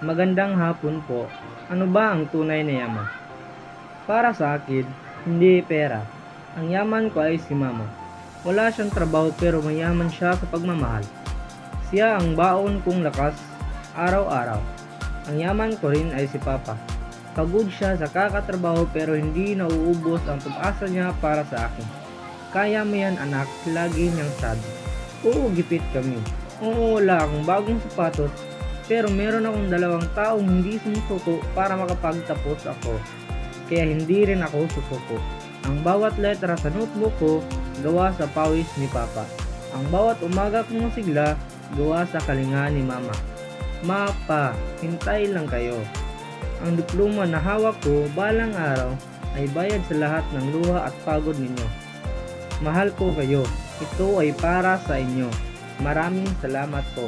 Magandang hapon po. Ano ba ang tunay na yaman? Para sa akin, hindi pera. Ang yaman ko ay si mama. Wala siyang trabaho pero mayaman siya sa pagmamahal. Siya ang baon kong lakas araw-araw. Ang yaman ko rin ay si papa. Pagod siya sa kakatrabaho pero hindi nauubos ang pag-asa niya para sa akin. Kaya mo yan anak, lagi niyang sabi. Oo, gipit kami. Oo, wala akong bagong sapatos pero meron akong 2 taong hindi sumusuko para makapagtapos ako. Kaya hindi rin ako susuko. Ang bawat letra sa notebook ko, gawa sa pawis ni Papa. Ang bawat umaga kong sigla, gawa sa kalinga ni Mama. Mapa, hintay lang kayo. Ang diploma na hawak ko balang araw ay bayad sa lahat ng luha at pagod ninyo. Mahal ko kayo. Ito ay para sa inyo. Maraming salamat po.